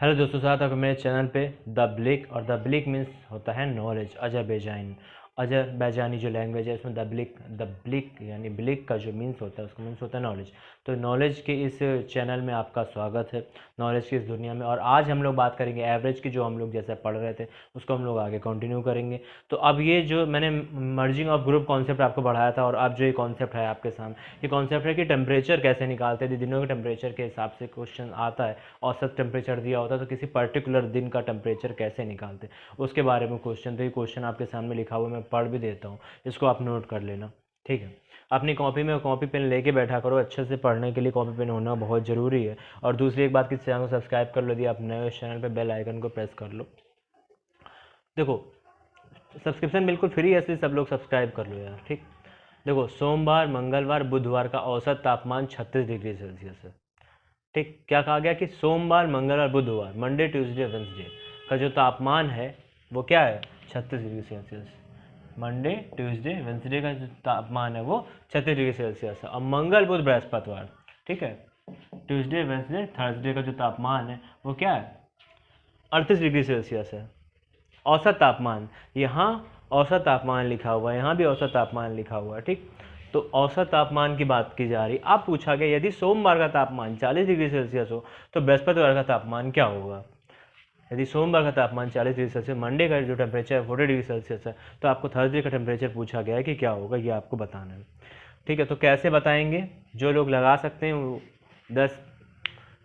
Hello दोस्तों, स्वागत है आपका मेरे चैनल पे द ब्लिक। और द ब्लिक मीन्स होता है नॉलेज। अजरबैजानी जो लैंग्वेज है उसमें द ब्लिक यानी ब्लिक का जो मीन्स होता है उसका मीन्स होता है नॉलेज। तो नॉलेज के इस चैनल में आपका स्वागत है, नॉलेज की इस दुनिया में। और आज हम लोग बात करेंगे एवरेज की, जो हम लोग जैसे पढ़ रहे थे उसको हम लोग आगे कंटिन्यू करेंगे। तो अब ये जो मैंने मर्जिंग ऑफ ग्रुप कॉन्सेप्ट आपको बढ़ाया था, और अब जो ये कॉन्सेप्ट है आपके सामने, ये कॉन्सेप्ट है कि टेम्परेचर कैसे निकालते हैं। दिनों के टेम्परेचर के हिसाब से क्वेश्चन आता है, औसत टेम्परेचर दिया होता है तो किसी पर्टिकुलर दिन का टेम्परेचर कैसे निकालते हैं उसके बारे में क्वेश्चन। तो ये क्वेश्चन आपके सामने लिखा हुआ मैं पढ़ भी देता हूँ, इसको आप नोट कर लेना, ठीक है। अपनी कॉपी में कॉपी पेन लेके बैठा करो, अच्छे से पढ़ने के लिए कॉपी पेन होना बहुत ज़रूरी है। और दूसरी एक बात कि चैनल को सब्सक्राइब कर लो, यदि आप नए चैनल पर बेल आइकन को प्रेस कर लो। देखो, सब्सक्रिप्शन बिल्कुल फ्री है, इसलिए सब लोग सब्सक्राइब कर लो यार, ठीक। देखो, सोमवार मंगलवार बुधवार का औसत तापमान 36 डिग्री सेल्सियस है, ठीक। क्या कहा गया कि सोमवार मंगलवार बुधवार, मंडे ट्यूसडे वेंसडे का जो तापमान है वो क्या है, 36 degree Celsius. Monday Tuesday Wednesday का जो तापमान है वो 36 डिग्री सेल्सियस है। और मंगल बुध बृहस्पतिवार, ठीक है, ट्यूसडे वेंसडे थर्सडे का जो तापमान है वो क्या है, 38 डिग्री सेल्सियस है। औसत तापमान, यहाँ औसत तापमान लिखा हुआ है, यहाँ भी औसत तापमान लिखा हुआ है, ठीक। तो औसत तापमान की बात की जा रही। अब पूछा गया यदि सोमवार का तापमान 40 डिग्री सेल्सियस हो तो बृहस्पतिवार का तापमान क्या होगा। यदि सोमवार का तापमान 40 डिग्री सेल्सियस, मंडे का जो टेम्परेचर 40 डिग्री सेल्सियस है, तो आपको थर्सडे का टेम्परेचर पूछा गया है कि क्या होगा, ये आपको बताना है, ठीक है। तो कैसे बताएंगे, जो लोग लगा सकते हैं वो 10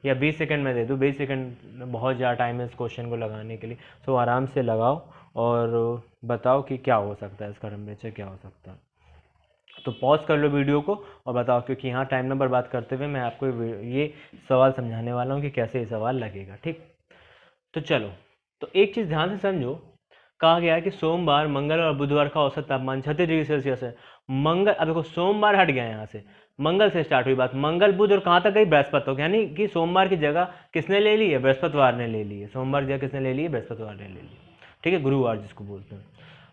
या 20 सेकंड में दे दूँ। 20 सेकंड बहुत ज़्यादा टाइम है इस क्वेश्चन को लगाने के लिए, तो आराम से लगाओ और बताओ कि क्या हो सकता है, इसका टेम्परेचर क्या हो सकता है। तो पॉज कर लो वीडियो को और बताओ, क्योंकि यहाँ टाइम नंबर बात करते हुए मैं आपको ये सवाल समझाने वाला हूँ कि कैसे ये सवाल लगेगा, ठीक। तो चलो, तो एक चीज़ ध्यान से समझो। कहा गया है कि सोमवार मंगल और बुधवार का औसत तापमान 36 डिग्री सेल्सियस है। मंगल, अब देखो सोमवार हट गया यहाँ से, मंगल से स्टार्ट हुई बात, मंगल बुध और कहाँ तक गई, बृहस्पति तक। यानी कि सोमवार की जगह किसने ले ली है, बृहस्पतिवार ने ले ली है। सोमवार की जगह किसने ले ली है, बृहस्पतिवार ने ले ली, ठीक है, गुरुवार जिसको बोलते हैं।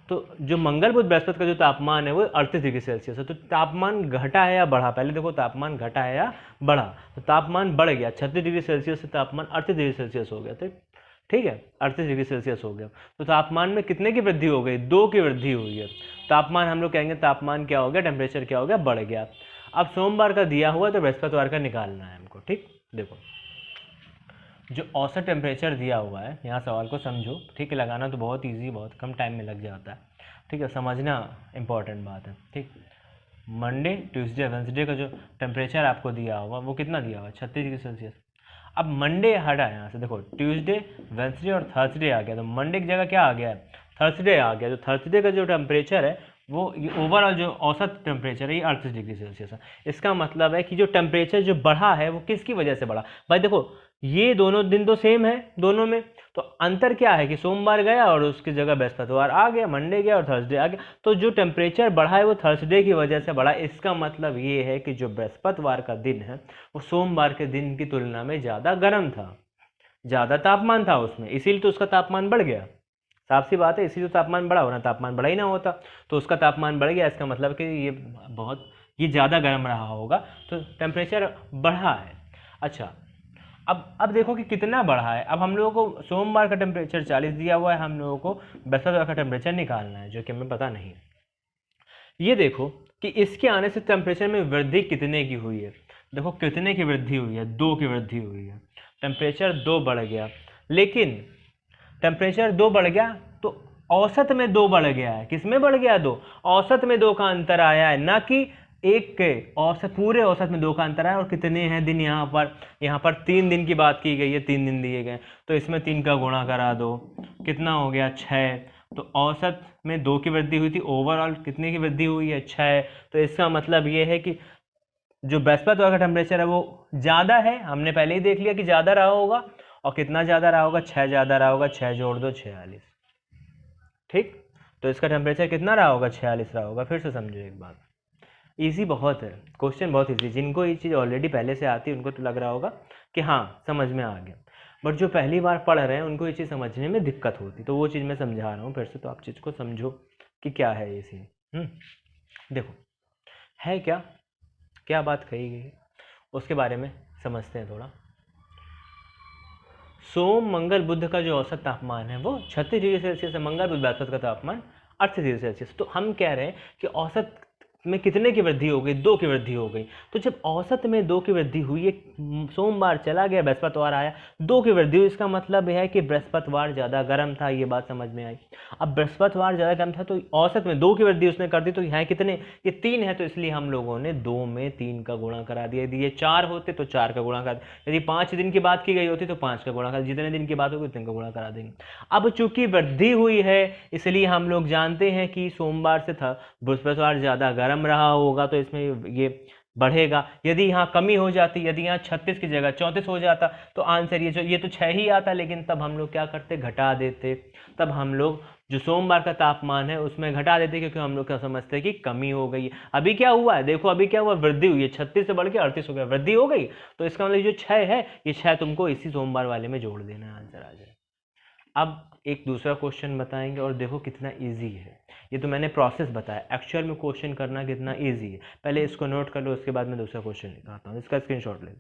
तो जो मंगल बुध बृहस्पति का जो तापमान है वो 38 डिग्री सेल्सियस है। तो तापमान घटा है या बढ़ा, पहले देखो तापमान घटा है या बढ़ा। तो तापमान बढ़ गया, 36 डिग्री सेल्सियस से तापमान 38 डिग्री सेल्सियस हो गया, ठीक है, 38 डिग्री सेल्सियस हो गया। तो तापमान में कितने की वृद्धि हो गई, 2 की वृद्धि हुई है। तापमान हम लोग कहेंगे तापमान क्या हो गया, टेम्परेचर क्या हो गया, बढ़ गया। अब सोमवार का दिया हुआ तो बृहस्पतिवार का निकालना है हमको, ठीक। देखो, जो औसत टेम्परेचर दिया हुआ है, यहाँ सवाल को समझो, ठीक है। लगाना तो बहुत ईजी, बहुत कम टाइम में लग जाता है, ठीक है। समझना इंपॉर्टेंट बात है, ठीक। मंडे ट्यूसडे वेंसडे का जो टेम्परेचर आपको दिया हुआ वो कितना दिया हुआ है, 36 डिग्री सेल्सियस। अब मंडे हटा यहाँ से, देखो ट्यूसडे वेंसडे और थर्सडे आ गया, तो मंडे की जगह क्या आ गया है, थर्सडे आ गया। तो थर्सडे का जो टेम्परेचर है वो ओवरऑल जो औसत टेम्परेचर है ये 38 डिग्री सेल्सियस है। इसका मतलब है कि जो टेम्परेचर जो बढ़ा है वो किसकी वजह से बढ़ा। भाई देखो, ये दोनों दिन तो सेम है दोनों में, तो अंतर क्या है कि सोमवार गया और उसकी जगह बृहस्पतिवार आ गया, मंडे गया और थर्सडे आ गया। तो जो टेम्परेचर बढ़ा है वो थर्सडे की वजह से बढ़ा। इसका मतलब ये है कि जो बृहस्पतिवार का दिन है वो सोमवार के दिन की तुलना में ज़्यादा गर्म था, ज़्यादा तापमान था उसमें, इसीलिए तो उसका तापमान बढ़ गया। साफ सी बात है, इसीलिए तो तापमान बढ़ा, वरना तापमान बढ़ा ही ना होता। तो उसका तापमान बढ़ गया, इसका मतलब कि ये ज़्यादा गर्म रहा होगा, तो टेम्परेचर बढ़ा है। अच्छा, अब देखो कि कितना बढ़ा है। अब हम लोगों को सोमवार का टेम्परेचर 40 दिया हुआ है, हम लोगों को बृहस्पतिवार का टेम्परेचर निकालना है, जो कि हमें पता नहीं। ये देखो कि इसके आने से टेम्परेचर में वृद्धि कितने की हुई है। देखो कितने की वृद्धि हुई है, 2 की वृद्धि हुई है। टेम्परेचर 2 बढ़ गया, लेकिन टेम्परेचर 2 बढ़ गया तो औसत में 2 बढ़ गया है। किस में बढ़ गया, 2, औसत में 2 का अंतर आया है, ना कि एक के औसत, पूरे औसत में 2 का अंतर आया। और कितने हैं दिन, यहाँ पर 3 दिन की बात की गई है, 3 दिन दिए गए, तो इसमें 3 का गुणा करा दो, कितना हो गया, 6। तो औसत में 2 की वृद्धि हुई थी, ओवरऑल कितने की वृद्धि हुई है, 6। तो इसका मतलब ये है कि जो बृहस्पतिवार का टेम्परेचर है वो ज़्यादा है, हमने पहले ही देख लिया कि ज़्यादा रहा होगा। और कितना ज़्यादा रहा होगा, 6 ज़्यादा रहा होगा, 6 जोड़ दो 46, ठीक। तो इसका टेम्परेचर कितना रहा होगा, 46 रहा होगा। फिर से समझो एक बात, इजी बहुत है क्वेश्चन, बहुत इजी। जिनको ये चीज़ ऑलरेडी पहले से आती है उनको तो लग रहा होगा कि हाँ समझ में आ गया, बट जो पहली बार पढ़ रहे हैं उनको ये चीज़ समझने में दिक्कत होती, तो वो चीज़ मैं समझा रहा हूँ फिर से, तो आप चीज़ को समझो कि क्या है ये सीन। देखो, है क्या क्या बात कही गई है उसके बारे में समझते हैं थोड़ा। सोम मंगल बुध का जो औसत तापमान है वो 36 डिग्री सेल्सियस है। मंगल बुध बृहस्पति का तापमान 38 डिग्री सेल्सियस। तो हम कह रहे हैं कि औसत में कितने की वृद्धि हो गई? 2 की वृद्धि हो गई। तो जब औसत में 2 की वृद्धि हुई, एक सोमवार चला गया, बृहस्पतिवार आया, 2 की वृद्धि हुई, इसका मतलब यह है कि बृहस्पतिवार ज़्यादा गर्म था। ये बात समझ में आई। अब बृहस्पतिवार ज़्यादा गर्म था तो औसत में 2 की वृद्धि उसने कर दी। तो यहाँ कितने? ये 3 है, तो इसलिए हम लोगों ने 2 में 3 का गुणा करा दिया। यदि ये 4 होते तो 4 का गुणा कर दिया। यदि 5 दिन की बात की गई होती तो 5 का गुणा कर, जितने दिन की बात होगी उतने का गुणा करा देंगे। अब चूंकि वृद्धि हुई है इसलिए हम लोग जानते हैं कि सोमवार से था बृहस्पतिवार ज़्यादा गर्म रहा होगा, तो इसमें ये बढ़ेगा। यदि यहाँ कमी हो जाती, यदि यहाँ 36 की जगह 34 हो जाता तो आंसर ये तो 6 ही आता, लेकिन तब हम लोग क्या करते? घटा देते। तब हम लोग जो सोमवार का तापमान है उसमें घटा देते, क्योंकि हम लोग क्या समझते हैं कि कमी हो गई है। अभी क्या हुआ है? देखो अभी क्या हुआ, वृद्धि हुई है, 36 से बढ़ के 38 हो गया, वृद्धि हो गई। तो इसका मतलब जो 6 है, ये 6 तुमको इसी सोमवार वाले में जोड़ देना है, आंसर आ जाए। अब एक दूसरा क्वेश्चन बताएंगे और देखो कितना इजी है। ये तो मैंने प्रोसेस बताया, एक्चुअल में क्वेश्चन करना कितना इजी है। पहले इसको नोट कर लो, उसके बाद मैं दूसरा क्वेश्चन निकालता हूँ। इसका स्क्रीनशॉट ले लो।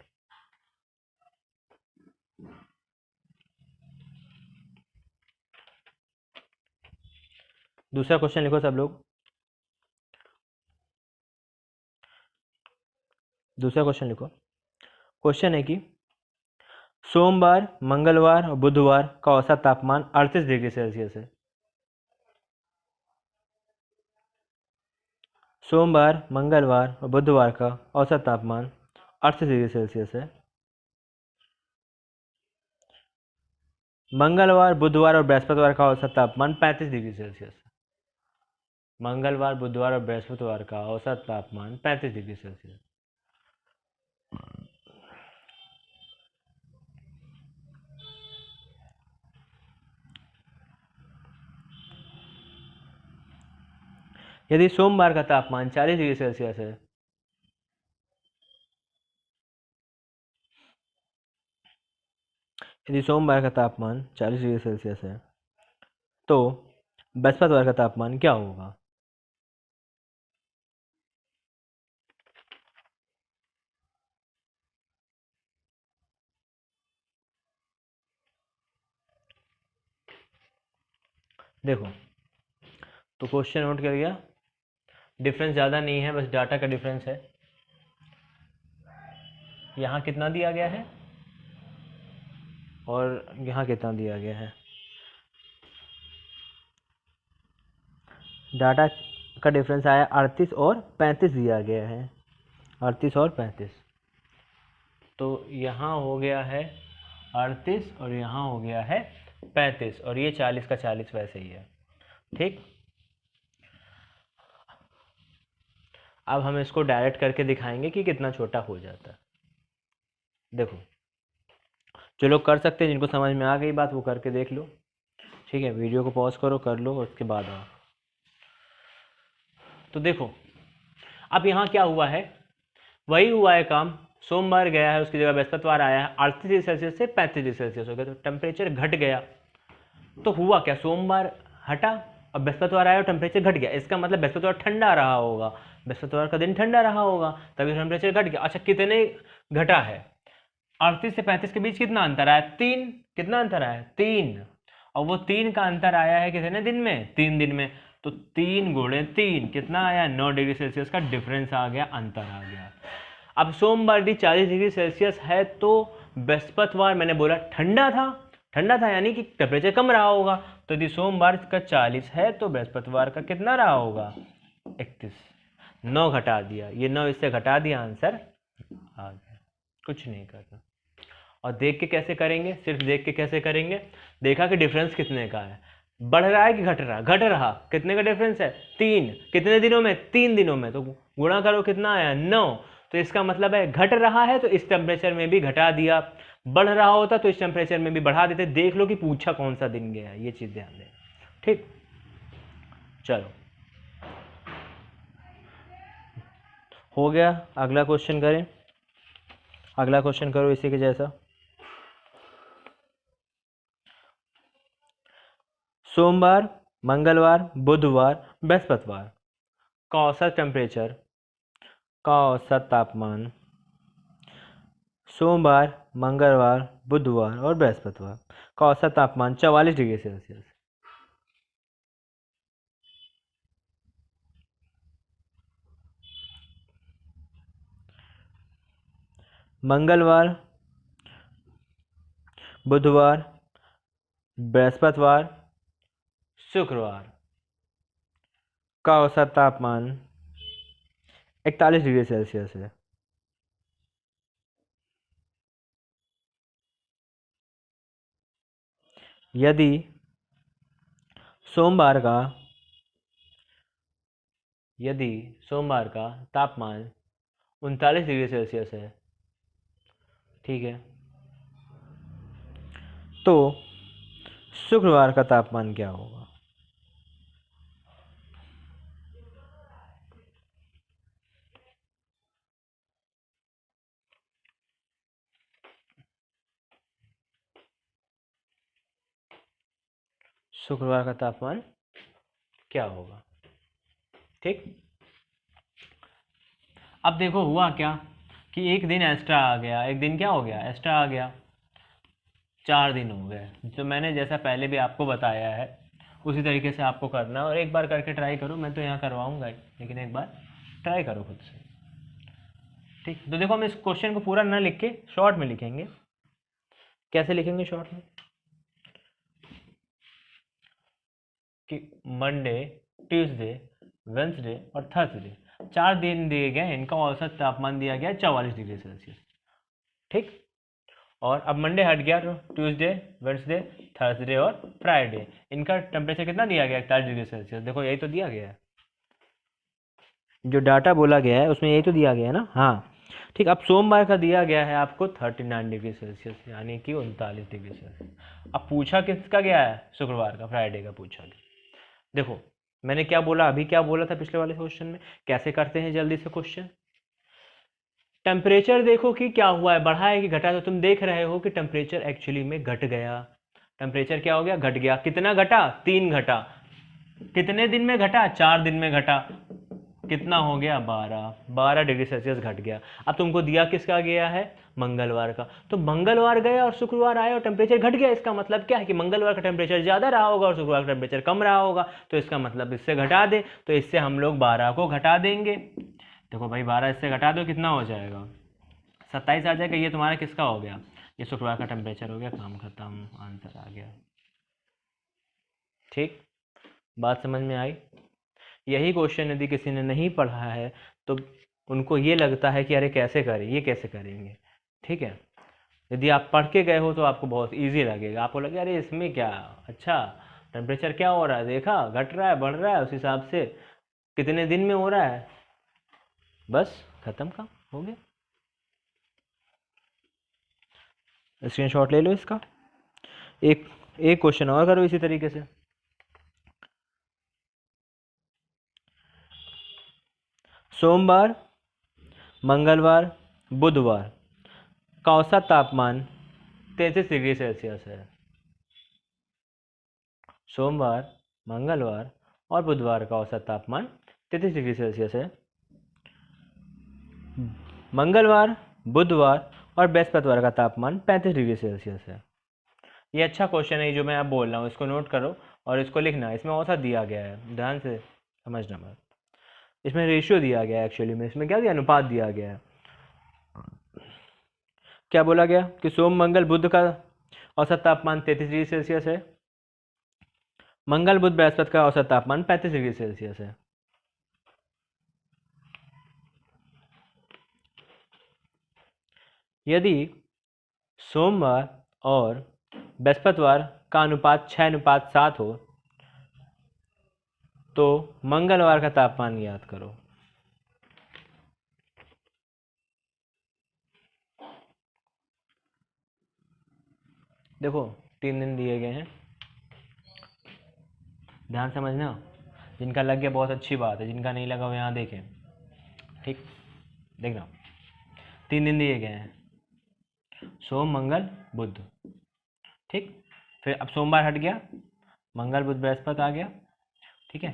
दूसरा क्वेश्चन लिखो सब लोग। दूसरा क्वेश्चन लिखो। क्वेश्चन है कि सोमवार, मंगलवार और बुधवार का औसत तापमान 38 डिग्री सेल्सियस है। सोमवार, मंगलवार और बुधवार का औसत तापमान 38 डिग्री सेल्सियस है। मंगलवार, बुधवार और बृहस्पतिवार का औसत तापमान 35 डिग्री सेल्सियस है। मंगलवार, बुधवार और बृहस्पतिवार का औसत तापमान 35 डिग्री सेल्सियस। यदि सोमवार का तापमान 40 डिग्री सेल्सियस है, यदि सोमवार का तापमान 40 डिग्री सेल्सियस है तो बृहस्पतिवार का तापमान क्या होगा? देखो, तो क्वेश्चन नोट कर लिया। डिफरेंस ज़्यादा नहीं है, बस डाटा का डिफरेंस है। यहाँ कितना दिया गया है और यहाँ कितना दिया गया है। डाटा का डिफरेंस आया 38 और 35 दिया गया है, 38 और 35। तो यहाँ हो गया है 38 और यहाँ हो गया है 35, और ये 40 का 40 वैसे ही है। ठीक, अब हम इसको डायरेक्ट करके दिखाएंगे कि कितना छोटा हो जाता है। देखो, जो लोग कर सकते हैं, जिनको समझ में आ गई बात, वो करके देख लो। ठीक है, वीडियो को पॉज करो, कर लो, और उसके बाद आओ। तो देखो, अब यहाँ क्या हुआ है, वही हुआ है काम। सोमवार गया है, उसकी जगह बृहस्पतिवार आया है, 38 डिग्री सेल्सियस से 35 डिग्री सेल्सियस हो गया, तो टेम्परेचर घट गया। तो हुआ क्या, सोमवार हटा और बृहस्पतिवार आया और टेम्परेचर घट गया। इसका मतलब बृहस्पतिवार ठंडा रहा होगा, बृहस्पतिवार का दिन ठंडा रहा होगा, तभी टेम्परेचर घट गया। अच्छा, कितने घटा है? 38 से 35 के बीच कितना अंतर आया? 3। कितना अंतर आया? 3। और वो 3 का अंतर आया है कितने दिन में? 3 दिन में। तो 3 गुणे 3 कितना आया? 9 डिग्री सेल्सियस का डिफरेंस आ गया, अंतर आ गया। अब सोमवार भी 40 डिग्री सेल्सियस है, तो बृहस्पतिवार मैंने बोला ठंडा था, ठंडा था यानी कि टेम्परेचर कम रहा होगा। तो यदि सोमवार का 40 है तो बृहस्पतिवार का कितना रहा होगा? 31। 9 घटा दिया, ये 9 इससे घटा दिया, आंसर आ गया। कुछ नहीं करना। और देख के कैसे करेंगे? सिर्फ देख के कैसे करेंगे? देखा कि डिफरेंस कितने का है, बढ़ रहा है कि घट रहा? घट रहा। कितने का डिफरेंस है? 3। कितने दिनों में? 3 दिनों में। तो गुणा करो, कितना आया? 9। तो इसका मतलब है घट रहा है तो इस टेम्परेचर में भी घटा दिया, बढ़ रहा होता तो इस टेम्परेचर में भी बढ़ा देते। देख लो कि पूछा कौन सा दिन गया है, ये चीज़ ध्यान दें। ठीक, चलो हो गया। अगला क्वेश्चन करें। अगला क्वेश्चन करो इसी के जैसा। सोमवार, मंगलवार, बुधवार, बृहस्पतिवार का औसत टेम्परेचर, का औसत तापमान सोमवार, मंगलवार, बुधवार और बृहस्पतिवार का औसत तापमान 44 डिग्री सेल्सियस। मंगलवार, बुधवार, बृहस्पतिवार, शुक्रवार का औसत तापमान 41 डिग्री सेल्सियस है। यदि सोमवार का तापमान 39 डिग्री सेल्सियस है, ठीक है, तो शुक्रवार का तापमान क्या होगा? शुक्रवार का तापमान क्या होगा? ठीक। अब देखो हुआ क्या कि एक दिन एक्स्ट्रा आ गया, एक दिन क्या हो गया, एक्स्ट्रा आ गया, 4 दिन हो गए। जो मैंने जैसा पहले भी आपको बताया है उसी तरीके से आपको करना है, और एक बार करके ट्राई करो। मैं तो यहाँ करवाऊंगा ही, लेकिन एक बार ट्राई करो खुद से। ठीक, तो देखो हम इस क्वेश्चन को पूरा ना लिख के शॉर्ट में लिखेंगे। कैसे लिखेंगे शॉर्ट में? कि मंडे, ट्यूसडे, वेंसडे और थर्सडे 4 दिन दिए गए, इनका औसत तापमान दिया गया 44 डिग्री सेल्सियस। ठीक, और अब मंडे हट गया तो ट्यूसडे, वेंसडे, थर्सडे और फ्राइडे, इनका टेम्परेचर कितना दिया गया? 41 डिग्री सेल्सियस। देखो यही तो दिया गया है, जो डाटा बोला गया है उसमें यही तो दिया गया है ना। हाँ ठीक, अब सोमवार का दिया गया है आपको 39 डिग्री सेल्सियस, यानी कि 39 डिग्री सेल्सियस। अब पूछा किसका गया है? शुक्रवार का, फ्राइडे का पूछा गया। देखो मैंने क्या बोला, अभी क्या बोला था पिछले वाले क्वेश्चन में? कैसे करते हैं जल्दी से क्वेश्चन। टेम्परेचर देखो कि क्या हुआ है, बढ़ा है कि घटा है। तो तुम देख रहे हो कि टेम्परेचर एक्चुअली में घट गया। टेम्परेचर क्या हो गया? घट गया। कितना घटा? 3 घटा। कितने दिन में घटा? 4 दिन में घटा। कितना हो गया? 12 डिग्री सेल्सियस घट गया। अब तुमको दिया किसका गया है? मंगलवार का। तो मंगलवार गया और शुक्रवार आया और टेम्परेचर घट गया। इसका मतलब क्या है कि मंगलवार का टेम्परेचर ज़्यादा रहा होगा और शुक्रवार का टेम्परेचर कम रहा होगा। तो इसका मतलब इससे घटा दे, तो इससे हम लोग 12 को घटा देंगे। देखो भाई 12 इससे घटा दो, कितना हो जाएगा? 27 आ जाएगा। ये तुम्हारा किसका हो गया? ये शुक्रवार का टेम्परेचर हो गया। काम खत्म, आंसर आ गया। ठीक, बात समझ में आई? यही क्वेश्चन यदि किसी ने नहीं पढ़ा है तो उनको ये लगता है कि अरे कैसे करें, ये कैसे करेंगे। ठीक है, यदि आप पढ़ के गए हो तो आपको बहुत इजी लगेगा। आपको लगेगा अरे इसमें क्या, अच्छा टेम्परेचर क्या हो रहा है, देखा घट रहा है, बढ़ रहा है, उस हिसाब से कितने दिन में हो रहा है, बस खत्म, काम हो गया। स्क्रीनशॉट ले लो इसका। एक एक क्वेश्चन और करो इसी तरीके से। सोमवार, मंगलवार, बुधवार का औसत तापमान 33 डिग्री सेल्सियस है। सोमवार, मंगलवार और बुधवार का औसत तापमान 33 डिग्री सेल्सियस है। मंगलवार, बुधवार और बृहस्पतिवार का तापमान 35 डिग्री सेल्सियस है। ये अच्छा क्वेश्चन है जो मैं अब बोल रहा हूँ, इसको नोट करो और इसको लिखना। इसमें औसत दिया गया है, ध्यान से समझना मत। इसमें रेशियो दिया गया है, एक्चुअली में इसमें क्या दिया? अनुपात दिया गया है। क्या बोला गया कि सोम, मंगल, बुध का औसत तापमान 33 डिग्री सेल्सियस है। मंगल, बुध, बृहस्पति का औसत तापमान 35 डिग्री सेल्सियस है। यदि सोमवार और बृहस्पतिवार का अनुपात 6:7 हो तो मंगलवार का तापमान याद करो। देखो 3 दिन दिए गए हैं, ध्यान समझना। जिनका लग गया बहुत अच्छी बात है, जिनका नहीं लगा वो यहाँ देखें। ठीक, देखना 3 दिन दिए गए हैं, सोम, मंगल, बुध। ठीक, फिर अब सोमवार हट गया, मंगल, बुध, बृहस्पति आ गया। ठीक है,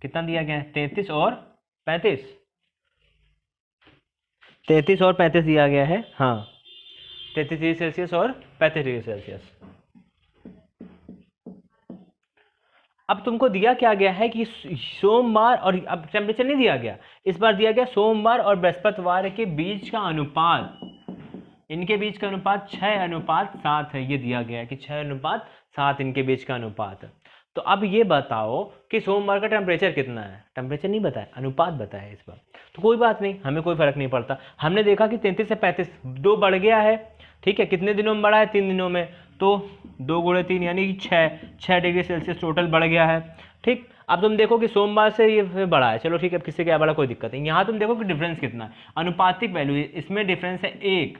कितना दिया गया है? 33 और 35। 33 और 35 दिया गया है। हाँ, 33 डिग्री सेल्सियस और 35 डिग्री सेल्सियस। अब तुमको दिया क्या गया है कि सोमवार, और अब टेम्परेचर नहीं दिया गया, इस बार दिया गया सोमवार और बृहस्पतिवार के बीच का अनुपात, इनके बीच का अनुपात 6:7 है। ये दिया गया है कि 6:7 इनके बीच का अनुपात है। तो अब ये बताओ कि सोमवार का टेम्परेचर कितना है। टेम्परेचर नहीं बताया, अनुपात बताया इस बार। तो कोई बात नहीं, हमें कोई फर्क नहीं पड़ता। हमने देखा कि 33 से 35 2 बढ़ गया है, ठीक है। कितने दिनों में बढ़ा है? 3 दिनों में। तो 2 × 3 यानी कि 6 डिग्री सेल्सियस टोटल बढ़ गया है, ठीक। अब तुम देखो कि सोमवार से ये बढ़ा है, चलो ठीक है, अब किससे क्या बढ़ा कोई दिक्कत नहीं। यहाँ तुम देखो कि डिफरेंस कितना है, अनुपातिक वैल्यू, इसमें डिफरेंस है 1,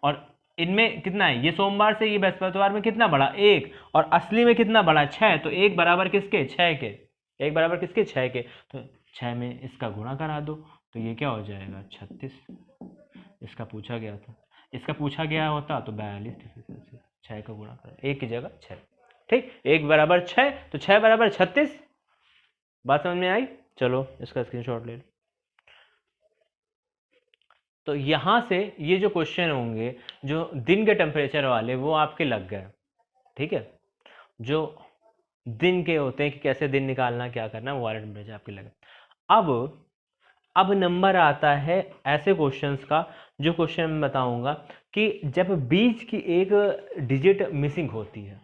और इनमें कितना है, ये सोमवार से ये बृहस्पतिवार में कितना बढ़ा 1, और असली में कितना बढ़ा 6। तो 1 बराबर किसके? 6 के। 1 बराबर किसके? 6 के। तो 6 में इसका गुणा करा दो, तो ये क्या हो जाएगा? 36। इसका पूछा गया था, इसका पूछा गया होता तो 42 डिग्री सेल्सियस। 6 का गुणा करा, 1 की जगह 6, ठीक। 1 बराबर 6, तो 6 बराबर 36। बात समझ में आई? चलो इसका स्क्रीनशॉट ले लो। तो यहाँ से ये जो क्वेश्चन होंगे जो दिन के टेम्परेचर वाले, वो आपके लग गए, ठीक है। जो दिन के होते हैं कि कैसे दिन निकालना, क्या करना, वो वाले टेम्परेचर आपके लगे। अब नंबर आता है ऐसे क्वेश्चंस का, जो क्वेश्चन मैं बताऊंगा कि जब बीच की एक डिजिट मिसिंग होती है,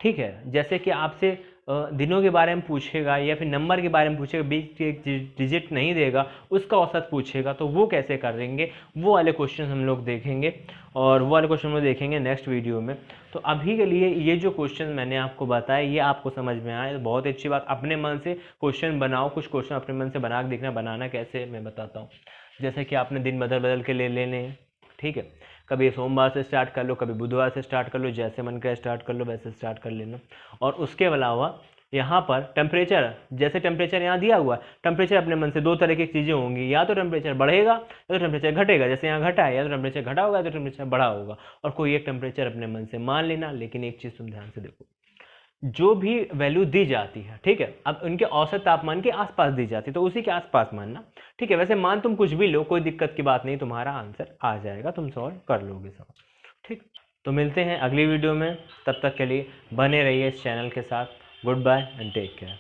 ठीक है। जैसे कि आपसे दिनों के बारे में पूछेगा या फिर नंबर के बारे में पूछेगा, बीच की एक डिजिट नहीं देगा, उसका औसत पूछेगा, तो वो कैसे करेंगे, वो वाले क्वेश्चन हम लोग देखेंगे, और वो वाले क्वेश्चन में देखेंगे नेक्स्ट वीडियो में। तो अभी के लिए ये जो क्वेश्चन मैंने आपको बताया, ये आपको समझ में आए तो बहुत अच्छी बात। अपने मन से क्वेश्चन बनाओ, कुछ क्वेश्चन अपने मन से बना के देखना। बनाना कैसे मैं बताता हूँ। जैसे कि आपने दिन बदल बदल के ले लेने हैं, ठीक है। कभी सोमवार से स्टार्ट कर लो, कभी बुधवार से स्टार्ट कर लो, जैसे मन करे स्टार्ट कर लो, वैसे स्टार्ट कर लेना। और उसके अलावा यहाँ पर टेम्परेचर, जैसे टेम्परेचर यहाँ दिया हुआ है, टेम्परेचर अपने मन से 2 तरह की चीज़ें होंगी, या तो टेम्परेचर बढ़ेगा या तो टेम्परेचर घटेगा। जैसे यहाँ घटा है, या तो टेम्परेचर घटा होगा या तो टेम्परेचर बढ़ा होगा। और कोई एक टेम्परेचर अपने मन से मान लेना। लेकिन एक चीज़ तुम ध्यान से देखो, जो भी वैल्यू दी जाती है, ठीक है, अब उनके औसत तापमान के आसपास दी जाती है, तो उसी के आसपास मानना, ठीक है। वैसे मान तुम कुछ भी लो, कोई दिक्कत की बात नहीं, तुम्हारा आंसर आ जाएगा, तुम सॉल्व कर लोगे सब, ठीक। तो मिलते हैं अगली वीडियो में, तब तक के लिए बने रहिए इस चैनल के साथ। Goodbye and take care.